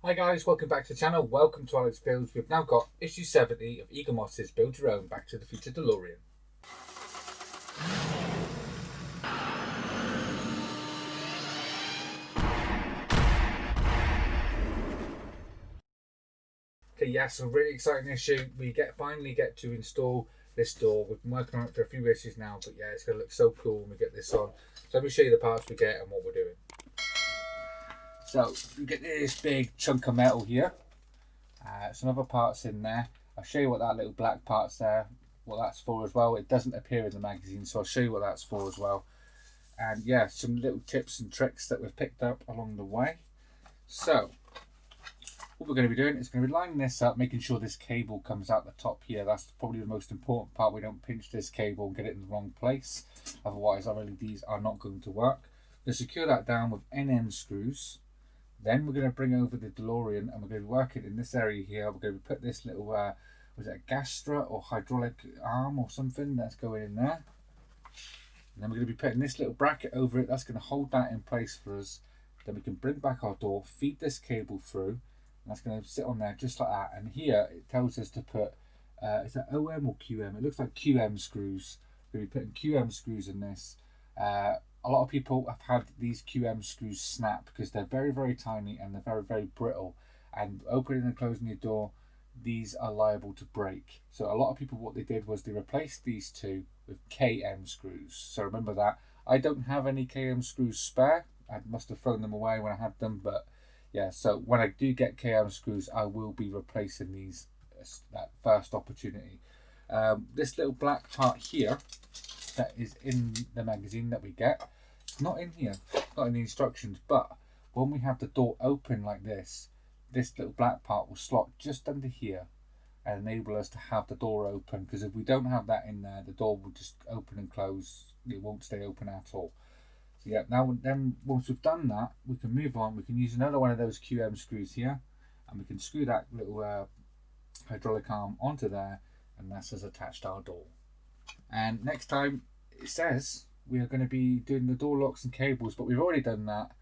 Hi guys, welcome back to the channel. Welcome to Alex Builds. We've now got issue 70 of Eagle Moss's Build Your Own Back to the Future Delorean. Okay, yes, a really exciting issue. We finally get to install this door. We've been working on it for a few issues now, but yeah, it's going to look so cool when we get this on. So let me show you the parts we get and what we're doing. So we get this big chunk of metal here. Some other parts in there. I'll show you what that little black part's there, what that's for as well. It doesn't appear in the magazine, so I'll show you what that's for as well. And yeah, some little tips and tricks that we've picked up along the way. So what we're going to be doing is going to be lining this up, making sure this cable comes out the top here. That's probably the most important part. We don't pinch this cable and get it in the wrong place. Otherwise our LEDs are not going to work. We're going to secure that down with NM screws. Then we're going to bring over the DeLorean and we're going to work it in this area here. We're going to put this little, was it a gas strut or hydraulic arm or something that's going in there. And then we're going to be putting this little bracket over it. That's going to hold that in place for us. Then we can bring back our door, feed this cable through, and that's going to sit on there just like that. And here it tells us to put, is that OM or QM? It looks like QM screws. We're going to be putting QM screws in this. A lot of people have had these QM screws snap because they're very, very tiny and they're very, very brittle. And opening and closing your door, these are liable to break. So a lot of people, what they did was they replaced these two with KM screws. So remember that. I don't have any KM screws spare. I must have thrown them away when I had them. But yeah, so when I do get KM screws, I will be replacing these at first opportunity. This little black part here that is in the magazine that we get, not in here, not in the instructions, but when we have the door open like this little black part will slot just under here and enable us to have the door open, because if we don't have that in there, the door will just open and close. It won't stay open at all. So yeah, now then once we've done that, we can move on. We can use another one of those QM screws here and we can screw that little hydraulic arm onto there, and that's as attached to our door. And next time it says we are going to be doing the door locks and cables, but we've already done that.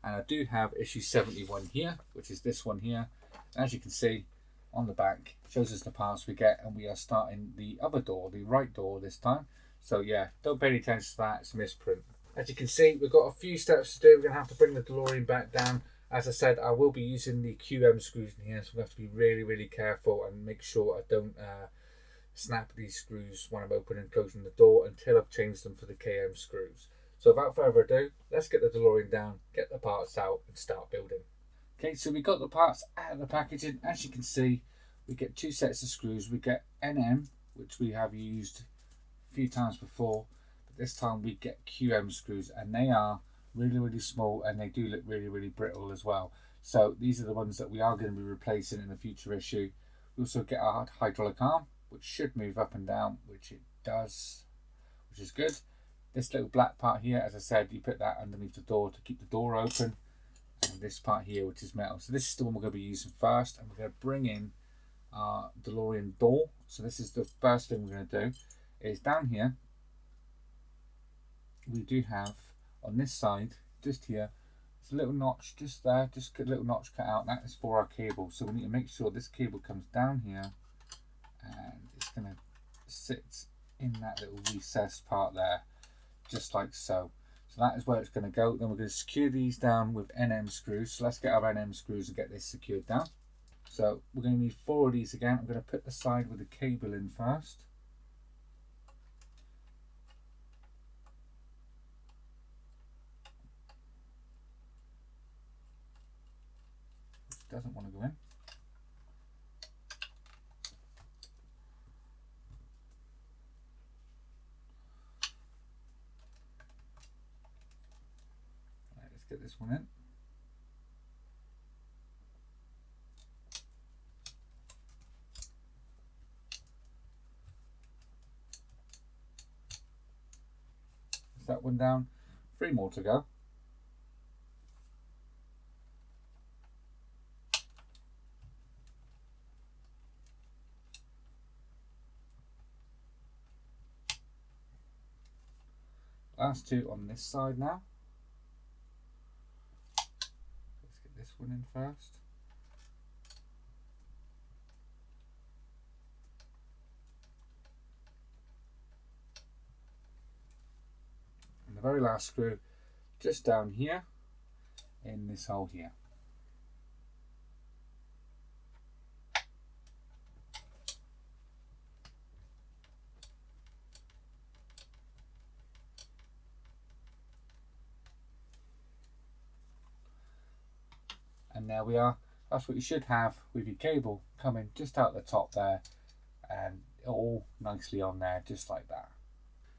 And I do have issue 71 here, which is this one here. As you can see on the back, shows us the parts we get, and we are starting the other door, the right door this time. So yeah, don't pay any attention to that, it's a misprint. As you can see, we've got a few steps to do. We're going to have to bring the DeLorean back down. As I said, I will be using the QM screws in here, so we have to be really, really careful and make sure I don't snap these screws when I'm opening and closing the door until I've changed them for the KM screws. So without further ado, let's get the DeLorean down, get the parts out and start building. Okay, so we got the parts out of the packaging. As you can see, we get two sets of screws. We get NM, which we have used a few times before, but this time we get QM screws, and they are really, really small and they do look really, really brittle as well. So these are the ones that we are going to be replacing in a future issue. We also get our hydraulic arm, which should move up and down, which it does, which is good. This little black part here, as I said, you put that underneath the door to keep the door open. And this part here, which is metal. So this is the one we're going to be using first, and we're going to bring in our DeLorean door. So this is the first thing we're going to do, is down here, we do have, on this side, just here, it's a little notch just there, just a little notch cut out. That is for our cable. So we need to make sure this cable comes down here, and it's going to sit in that little recessed part there, just like so. So that is where it's going to go. Then we're going to secure these down with NM screws. So let's get our NM screws and get this secured down. So we're going to need 4 of these again. I'm going to put the side with the cable in first. Which doesn't want to go in. Get this one in. That's that one down. 3 more to go. Last 2 on this side now. Let's get this one in first. And the very last screw just down here in this hole here. And there we are. That's what you should have with your cable coming just out the top there, and all nicely on there, just like that.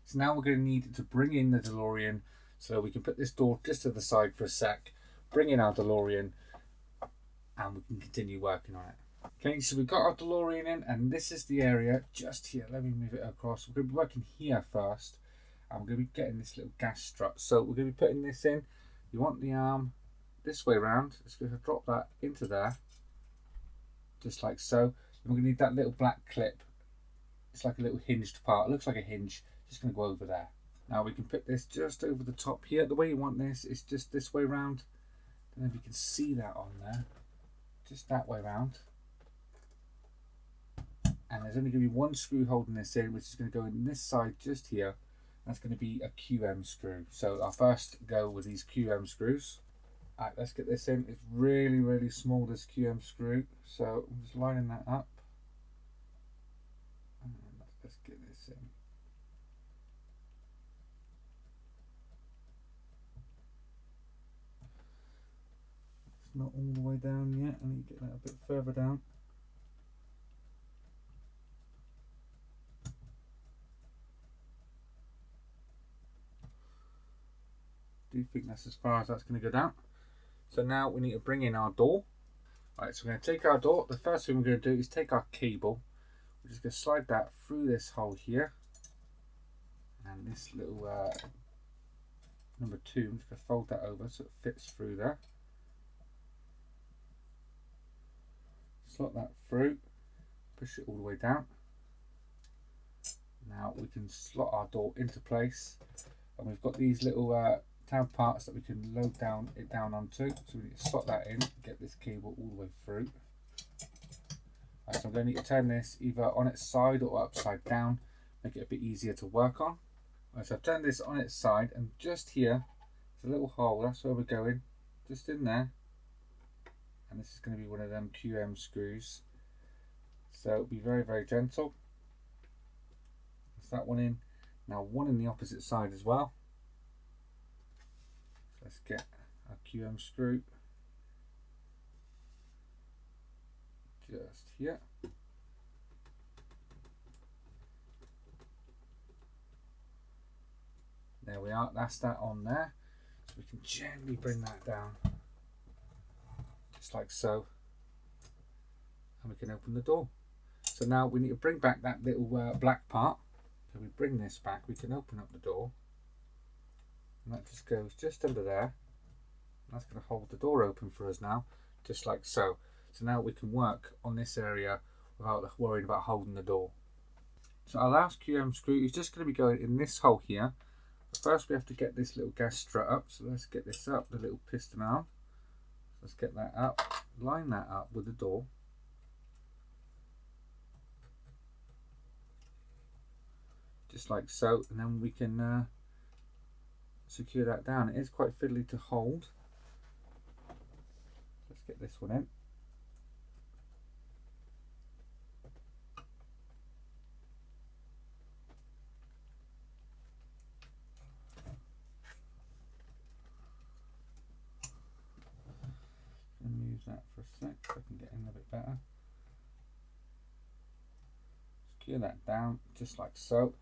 So now we're going to need to bring in the DeLorean, so we can put this door just to the side for a sec, bring in our DeLorean, and we can continue working on it. Okay, so we've got our DeLorean in, and this is the area just here. Let me move it across. We're going to be working here first, and we're going to be getting this little gas strut. So we're going to be putting this in. You want the arm this way round. Just going to drop that into there, just like so. And we're going to need that little black clip. It's like a little hinged part. It looks like a hinge. Just going to go over there. Now we can put this just over the top here. The way you want this is just this way round. And then we can see that on there. Just that way round. And there's only going to be one screw holding this in, which is going to go in this side just here. That's going to be a QM screw. So I'll first go with these QM screws. Alright, let's get this in. It's really, really small, this QM screw. So I'm just lining that up. And let's get this in. It's not all the way down yet. I need to get that a bit further down. Do think that's as far as that's going to go down. So now we need to bring in our door. Right, so we're going to take our door. The first thing we're going to do is take our cable. We're just going to slide that through this hole here. And this little number 2, I'm just going to fold that over so it fits through there. Slot that through, push it all the way down. Now we can slot our door into place. And we've got these little tab parts that we can load it down onto. So we need to slot that in, get this cable all the way through. Right, so I'm going to need to turn this either on its side or upside down, make it a bit easier to work on. Right, so I've turned this on its side, and just here, there's a little hole, that's where we're going, just in there. And this is going to be one of them QM screws. So be very, very gentle. That's that one in. Now one in the opposite side as well. Let's get our QM screw just here. There we are, that's that on there. So we can gently bring that down, just like so. And we can open the door. So now we need to bring back that little black part. So we bring this back, we can open up the door. And that just goes just under there. That's going to hold the door open for us now, just like so. So now we can work on this area without worrying about holding the door. So our last QM screw is just going to be going in this hole here. But first we have to get this little gas strut up. So let's get this up, the little piston arm. Let's get that up, line that up with the door. Just like so, and then we can secure that down. It is quite fiddly to hold. Let's get this one in. Move that for a sec so I can get in a bit better. Secure that down just like so.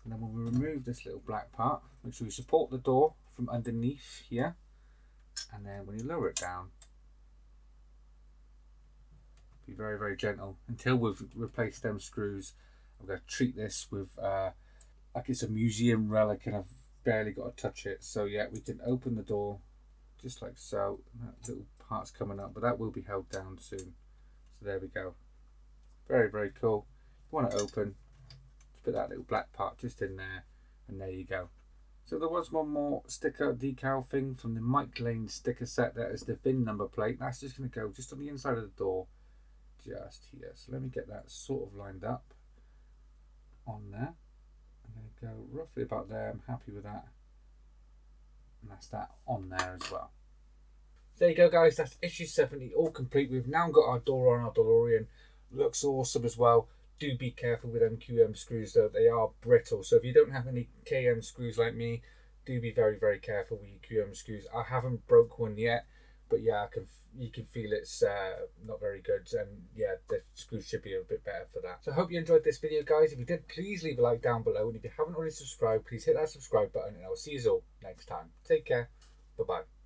And then when we remove this little black part, make sure you support the door from underneath here. And then when you lower it down, be very, very gentle until we've replaced them screws. I'm going to treat this with like it's a museum relic, and I've barely got to touch it. So yeah, we can open the door just like so. That little part's coming up, but that will be held down soon. So there we go. Very, very cool. You want to open, put that little black part just in there, and there you go. So there was one more sticker decal thing from the Mike Lane sticker set. That is the VIN number plate. That's just going to go just on the inside of the door, just here. So let me get that sort of lined up on there. I'm going to go roughly about there. I'm happy with that. And that's that on there as well. There you go, guys. That's issue 70 all complete. We've now got our door on our DeLorean. Looks awesome as well. Do be careful with MQM screws though. They are brittle. So if you don't have any KM screws like me, do be very, very careful with your QM screws. I haven't broke one yet, but yeah, you can feel it's not very good. And yeah, the screws should be a bit better for that. So I hope you enjoyed this video, guys. If you did, please leave a like down below. And if you haven't already subscribed, please hit that subscribe button. And I'll see you all next time. Take care. Bye-bye.